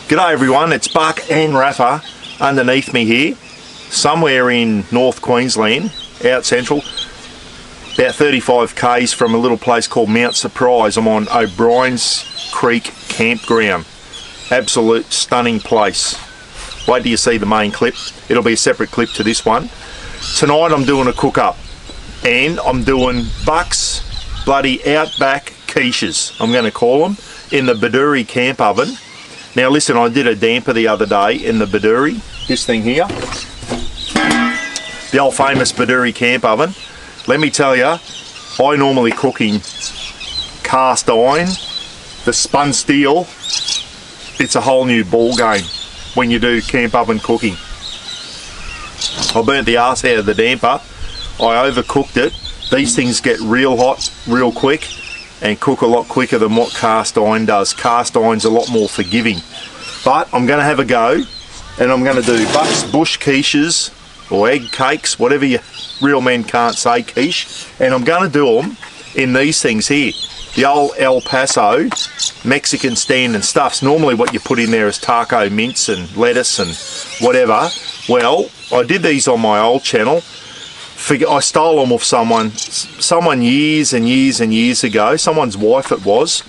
G'day everyone, it's Buck and Rafa underneath me here, somewhere in North Queensland, out central, about 35 k's from a little place called Mount Surprise. I'm on O'Brien's Creek Campground. Absolute stunning place. Wait till you see the main clip. It'll be a separate clip to this one. Tonight I'm doing a cook up and I'm doing Buck's bloody Outback Quiches, I'm going to call them, in the Bedourie camp oven. Now listen, I did a damper the other day in the Bedourie, this thing here, the old famous Bedourie camp oven. Let me tell you, I normally cook in cast iron. The spun steel, it's a whole new ball game when you do camp oven cooking. I burnt the arse out of the damper, I overcooked it. These things get real hot real quick and cook a lot quicker than what cast iron does. Cast iron's a lot more forgiving. But I'm going to have a go and I'm going to do Buck's bush quiches or egg cakes, whatever you real men can't say, quiche, and I'm going to do them in these things here, the old El Paso Mexican standing stuffs. Normally what you put in there is taco mince and lettuce and whatever. Well, I did these on my old channel. I stole them off someone years and years and years ago. Someone's wife it was,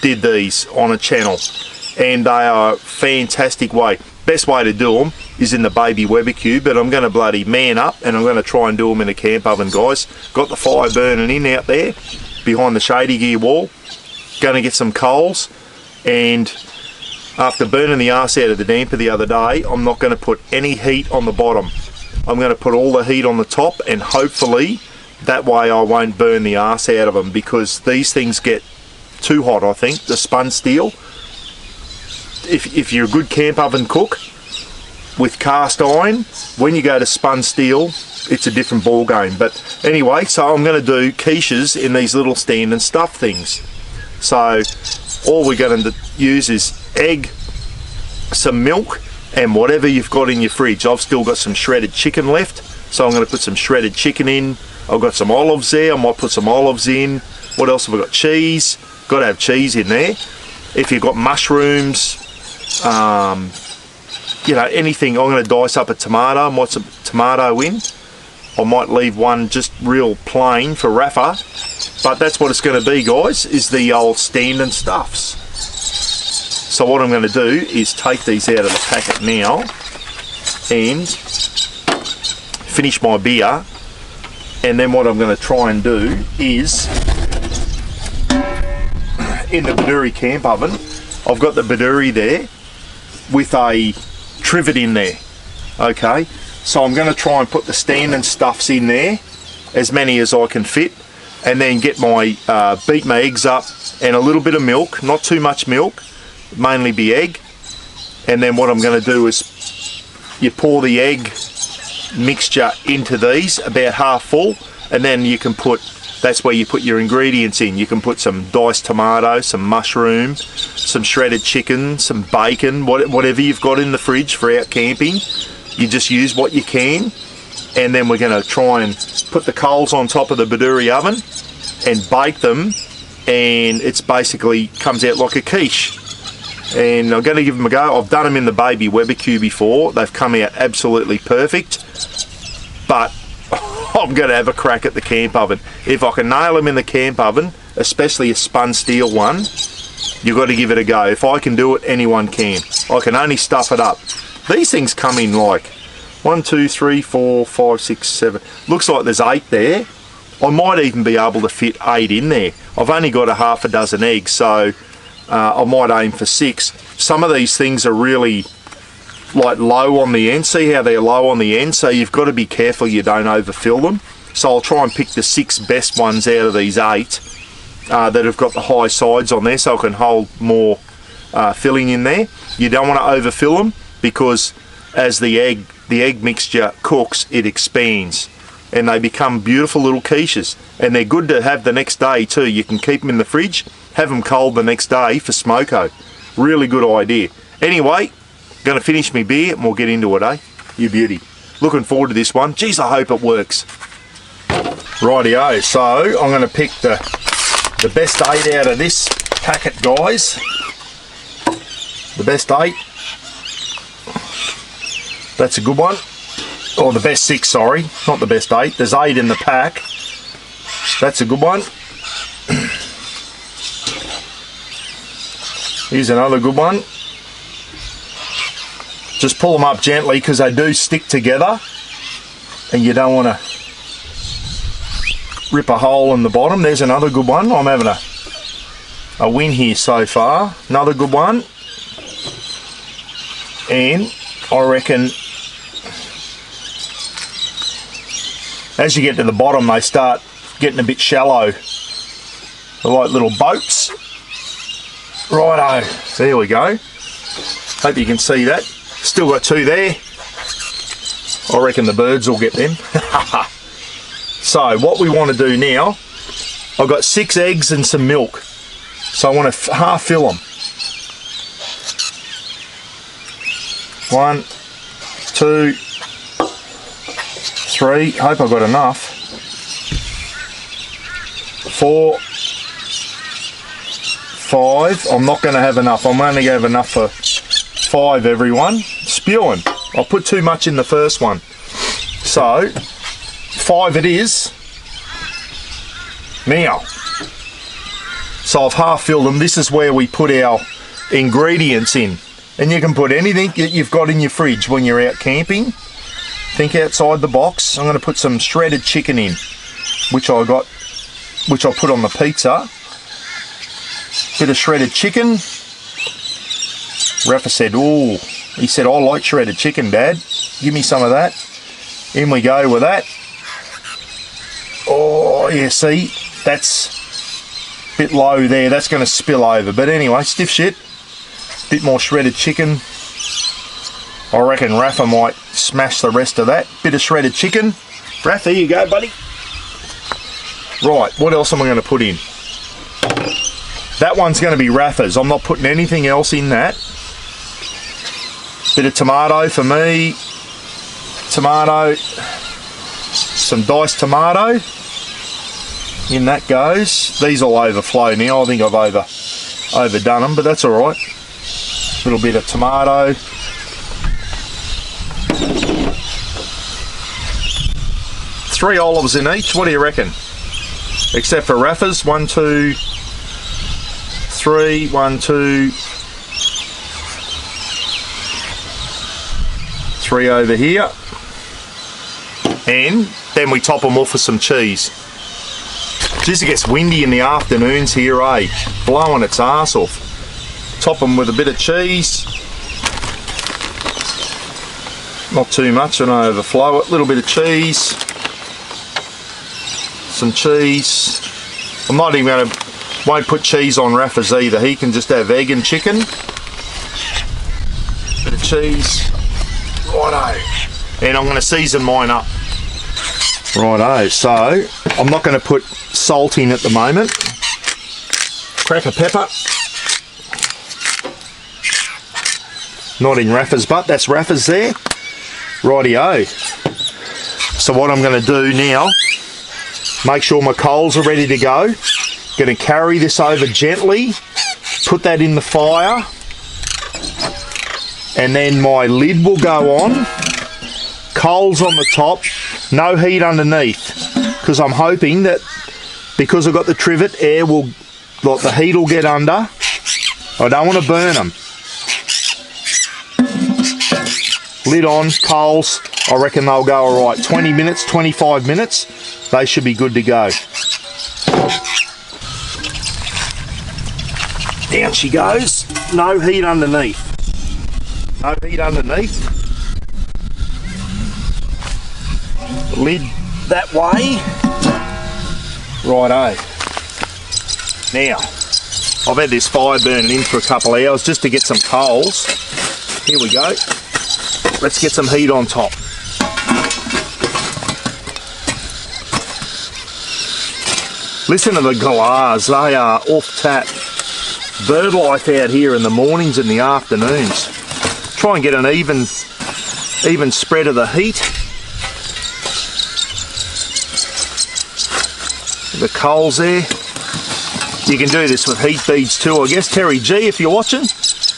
did these on a channel, and they are a fantastic way. Best way to do them is in the baby barbecue, but I'm going to bloody man up and I'm going to try and do them in a camp oven, guys. Got the fire burning in out there behind the shady gear wall. Going to get some coals, and after burning the arse out of the damper the other day, I'm not going to put any heat on the bottom. I'm going to put all the heat on the top, and hopefully that way I won't burn the arse out of them, because these things get too hot, I think, the spun steel. If you're a good camp oven cook with cast iron, when you go to spun steel, it's a different ball game. But anyway, so I'm going to do quiches in these little stand and stuff things. So all we're going to use is egg, some milk, and whatever you've got in your fridge. I've still got some shredded chicken left, so I'm going to put some shredded chicken in. I've got some olives there, I might put some olives in. What else have I got? Cheese, got to have cheese in there. If you've got mushrooms, you know, anything. I'm going to dice up a tomato, I might put some tomato in. I might leave one just real plain for Rafa, but that's what it's going to be, guys, is the old standing stuffs. So what I'm going to do is take these out of the packet now and finish my beer, and then what I'm going to try and do is, in the Bedourie camp oven, I've got the Bedourie there with a trivet in there. Okay, so I'm going to try and put the standing stuffs in there, as many as I can fit, and then get my beat my eggs up and a little bit of milk, not too much milk, mainly be egg. And then what I'm going to do is you pour the egg mixture into these about half full, and then you can put, that's where you put your ingredients in. You can put some diced tomato, some mushroom, some shredded chicken, some bacon, whatever you've got in the fridge for out camping. You just use what you can, and then we're going to try and put the coals on top of the Bedourie oven and bake them, and it's basically comes out like a quiche. And I'm going to give them a go. I've done them in the baby barbecue before. They've come out absolutely perfect, but I'm going to have a crack at the camp oven. If I can nail them in the camp oven, especially a spun steel one, you've got to give it a go. If I can do it, anyone can. I can only stuff it up. These things come in like 1, 2, 3, 4, 5, 6, 7. Looks like there's 8 there. I might even be able to fit 8 in there. I've only got a half a dozen eggs, so I might aim for 6. Some of these things are really like low on the end. See how they're low on the end? So you've got to be careful you don't overfill them. So I'll try and pick the 6 best ones out of these 8 that have got the high sides on there, so I can hold more filling in there. You don't want to overfill them, because as the egg mixture cooks, it expands and they become beautiful little quiches, and they're good to have the next day too. You can keep them in the fridge, have them cold the next day for smoko. Really good idea. Anyway, going to finish my beer and we'll get into it, eh? You beauty. Looking forward to this one. Geez, I hope it works. Rightio, so I'm going to pick the best 8 out of this packet, guys. The best 8. That's a good one. Or the best 6, sorry. Not the best 8. There's 8 in the pack. That's a good one. Here's another good one. Just pull them up gently because they do stick together and you don't want to rip a hole in the bottom. There's another good one. I'm having a win here so far. Another good one. And I reckon as you get to the bottom they start getting a bit shallow. They're like little boats. Righto, there we go. Hope you can see that. Still got 2 there. I reckon the birds will get them. So what we want to do now, I've got 6 eggs and some milk. So I want to half fill them. 1, 2, 3, hope I've got enough. 4, 5, I'm not going to have enough. I'm only going to have enough for 5, everyone. Spewing. I'll put too much in the first one. So, 5 it is. Now. So I've half filled them. This is where we put our ingredients in. And you can put anything that you've got in your fridge when you're out camping. Think outside the box. I'm going to put some shredded chicken in, which I put on the pizza. Bit of shredded chicken. Rafa said, oh, he said, I like shredded chicken, Dad. Give me some of that. In we go with that. Oh, yeah, see, that's a bit low there. That's going to spill over. But anyway, stiff shit. Bit more shredded chicken. I reckon Rafa might smash the rest of that. Bit of shredded chicken. Rafa, here you go, buddy. Right, what else am I going to put in? That one's going to be Rafa's. I'm not putting anything else in that. Bit of tomato for me. Tomato. Some diced tomato. In that goes. These will overflow now. I think I've overdone them, but that's alright. Little bit of tomato. Three olives in each. What do you reckon? Except for Rafa's. 1, 2, 3. 1, 2, 3 over here. And then we top them off with some cheese. Just it gets windy in the afternoons here, eh? Blowing its arse off. Top them with a bit of cheese. Not too much, and I overflow it. A little bit of cheese. Some cheese. I'm not even going to, won't put cheese on Rafa's either. He can just have egg and chicken. Bit of cheese. Righto. And I'm going to season mine up. Righto, so I'm not going to put salt in at the moment. Crack of pepper. Not in Rafa's butt, that's Rafa's there. Rightio. So what I'm going to do now, make sure my coals are ready to go. Going to carry this over gently, put that in the fire, and then my lid will go on. Coals on the top, no heat underneath, because I'm hoping that because I've got the trivet, air will, like the heat will get under. I don't want to burn them. Lid on, coals, I reckon they'll go alright. 20 minutes, 25 minutes, they should be good to go. Down she goes, no heat underneath. No heat underneath. Lid that way. Righto. Now, I've had this fire burning in for a couple of hours just to get some coals. Here we go. Let's get some heat on top. Listen to the galahs, they are off tap. Bird life out here in the mornings and the afternoons. Try and get an even spread of the heat. The coals there. You can do this with heat beads too, I guess. Terry G, if you're watching,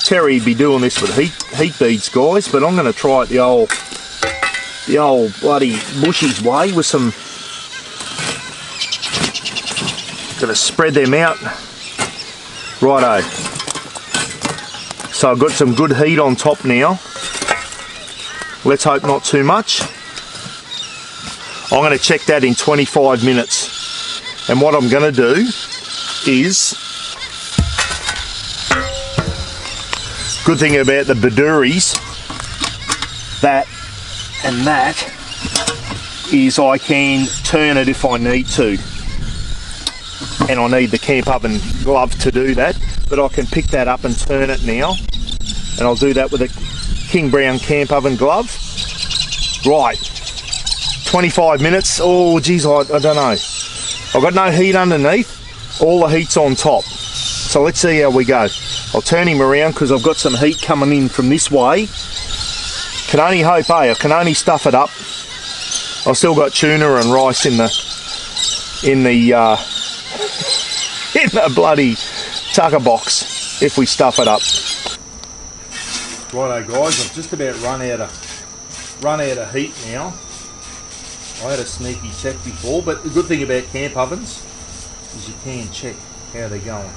Terry'd be doing this with heat beads, guys, but I'm going to try it the old bloody bushies way with some. Going to spread them out. Righto. So I've got some good heat on top now. Let's hope not too much. I'm going to check that in 25 minutes. And what I'm going to do is, good thing about the Bedouries, that and that, is I can turn it if I need to. And I need the camp oven glove to do that, but I can pick that up and turn it now. And I'll do that with a King Brown camp oven glove. Right, 25 minutes. Oh geez, I don't know. I've got no heat underneath, all the heat's on top. So let's see how we go. I'll turn him around because I've got some heat coming in from this way. Can only hope, I can only stuff it up. I've still got tuna and rice in the bloody tucker box if we stuff it up. Righto guys, I've just about run out of heat now. I had a sneaky check before, but the good thing about camp ovens is you can check how they're going.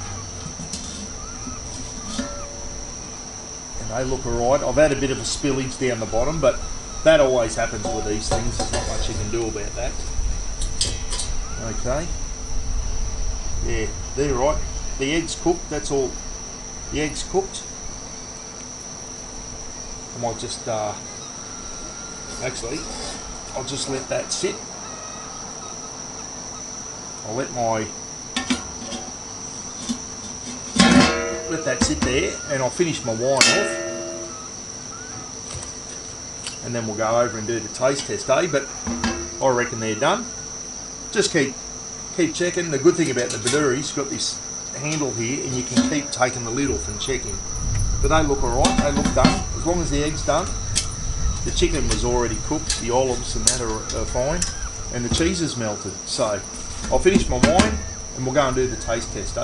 And they look alright. I've had a bit of a spillage down the bottom, but that always happens with these things. There's not much you can do about that. Okay. Yeah, they're right. The egg's cooked, that's all. The egg's cooked. I might just, actually, I'll just let that sit. I'll let that sit there, and I'll finish my wine off. And then we'll go over and do the taste test, But I reckon they're done. Just keep checking. The good thing about the Bedouries, got this handle here, and you can keep taking the lid off and checking. But they look alright, they look done. As long as the egg's done. The chicken was already cooked, the olives and that are fine, and the cheese is melted. So I'll finish my wine and we'll go and do the taste test,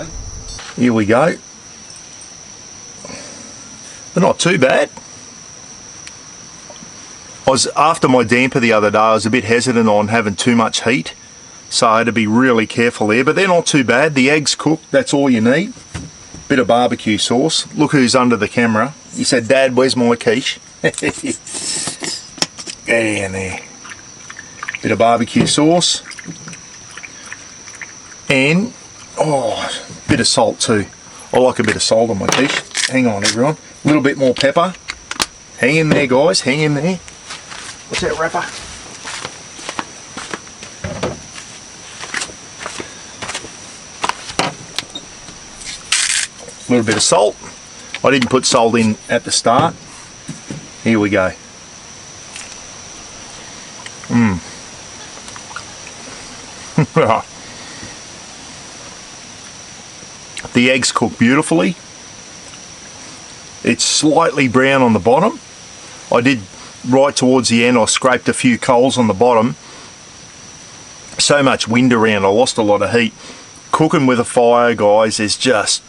Here we go. They're not too bad. After my damper the other day, I was a bit hesitant on having too much heat, so I had to be really careful there, but they're not too bad. The egg's cooked, that's all you need. Bit of barbecue sauce. Look who's under the camera. He said, Dad, where's my quiche? Get in there. Bit of barbecue sauce. And, bit of salt too. I like a bit of salt on my quiche. Hang on everyone. A little bit more pepper. Hang in there guys, hang in there. What's that wrapper? A little bit of salt. I didn't put salt in at the start. Here we go. The eggs cook beautifully. It's slightly brown on the bottom. I did right towards the end, I scraped a few coals on the bottom. So much wind around, I lost a lot of heat. Cooking with a fire, guys, is just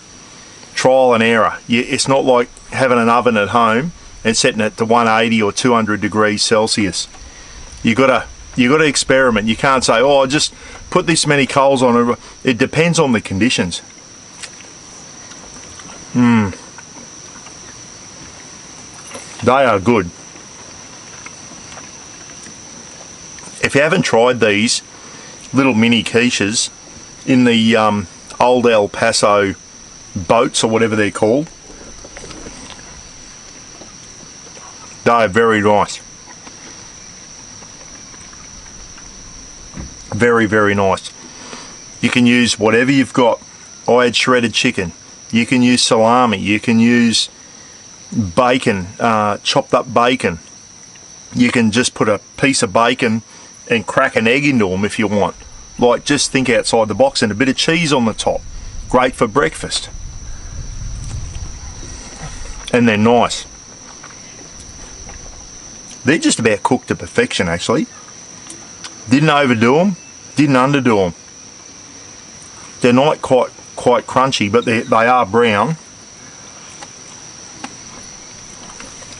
trial and error. It's not like having an oven at home and setting it to 180 or 200 degrees Celsius. You gotta experiment. You can't say, oh, just put this many coals on it. It depends on the conditions. They are good. If you haven't tried these little mini quiches in the old El Paso boats or whatever they're called, they are very nice. Very, very nice. You can use whatever you've got. I had shredded chicken. You can use salami. You can use bacon, chopped up bacon. You can just put a piece of bacon and crack an egg into them if you want. Like, just think outside the box, and a bit of cheese on the top. Great for breakfast. And they're nice. They're just about cooked to perfection, actually. Didn't overdo them, didn't underdo them. They're not quite crunchy, but they are brown.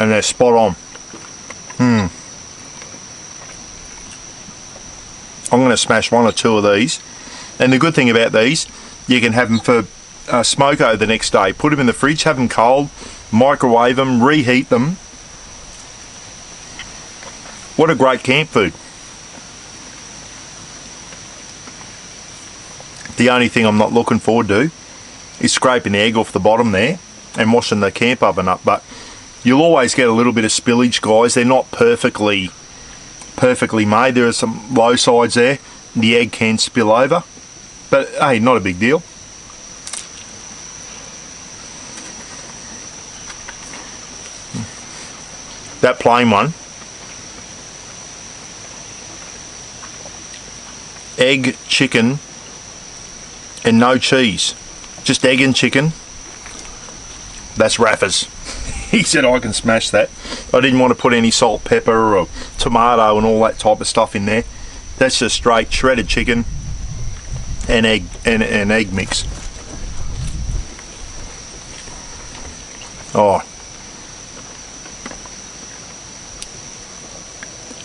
and they're spot on. I'm going to smash 1 or 2 of these. And the good thing about these, you can have them for smoko the next day. Put them in the fridge, have them cold, microwave them, reheat them. What a great camp food. The only thing I'm not looking forward to is scraping the egg off the bottom there and washing the camp oven up. But you'll always get a little bit of spillage, guys. They're not perfectly made. There are some low sides there. The egg can spill over, but hey, not a big deal. That plain one, egg, chicken and no cheese, just egg and chicken. That's Rafa's. He said I can smash that. I didn't want to put any salt, pepper or tomato and all that type of stuff in there. That's just straight shredded chicken and egg and egg mix. Oh,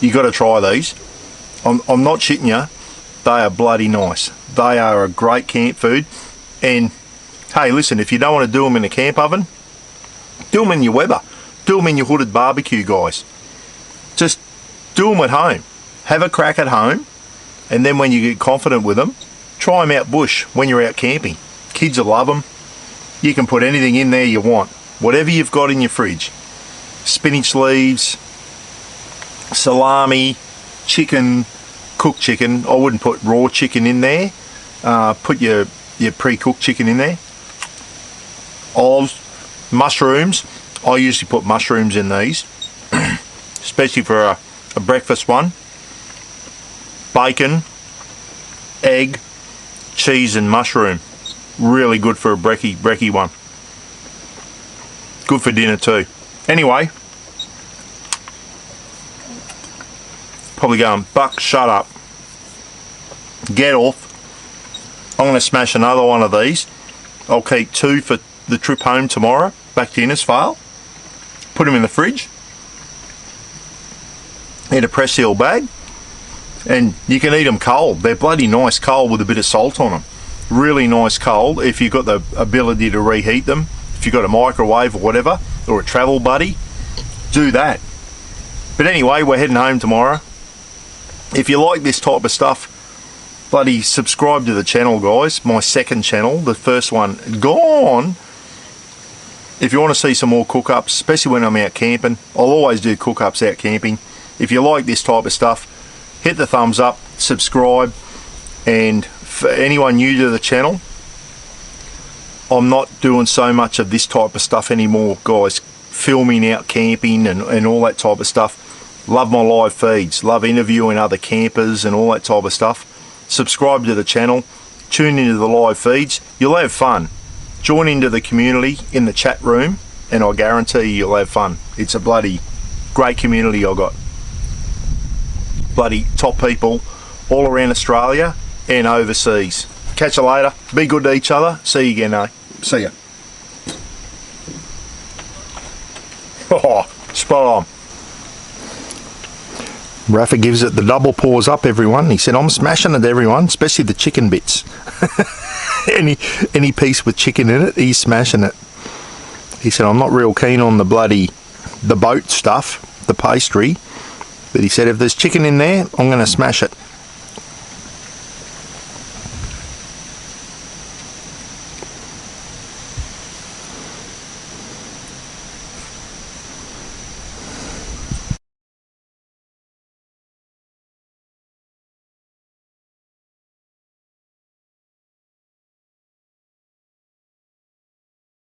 you got to try these. I'm not shitting you. They are bloody nice. They are a great camp food. And hey, listen, if you don't want to do them in a camp oven, do them in your Weber. Do them in your hooded barbecue, guys. Just do them at home. Have a crack at home. And then when you get confident with them, try them out bush when you're out camping. Kids will love them. You can put anything in there you want. Whatever you've got in your fridge. Spinach leaves, salami, chicken, cooked chicken. I wouldn't put raw chicken in there. Put your pre-cooked chicken in there. Olives, mushrooms. I usually put mushrooms in these, especially for a breakfast one. Bacon, egg, cheese and mushroom. Really good for a brekkie one. Good for dinner too. Anyway, probably going, Buck, shut up. Get off. I'm going to smash another one of these. I'll keep 2 for the trip home tomorrow, back to Innisfail. Put them in the fridge. In a press seal bag. And you can eat them cold. They're bloody nice cold with a bit of salt on them. Really nice cold if you've got the ability to reheat them. If you've got a microwave or whatever, or a travel buddy, do that. But anyway, we're heading home tomorrow. If you like this type of stuff, bloody subscribe to the channel, guys. My second channel, the first one gone. If you want to see some more cook-ups, especially when I'm out camping, I'll always do cook-ups out camping. If you like this type of stuff, hit the thumbs up, subscribe, and for anyone new to the channel, I'm not doing so much of this type of stuff anymore, guys. Filming out camping and all that type of stuff. Love my live feeds, love interviewing other campers and all that type of stuff. Subscribe to the channel, tune into the live feeds, you'll have fun. Join into the community in the chat room and I guarantee you'll have fun. It's a bloody great community I got. Bloody top people all around Australia and overseas. Catch you later. Be good to each other. See you again, eh? See ya. Oh, spot on. Rafa gives it the double paws up, everyone. He said, I'm smashing it, everyone, especially the chicken bits. any piece with chicken in it, he's smashing it. He said, I'm not real keen on the boat stuff, the pastry. But he said, if there's chicken in there, I'm going to smash it.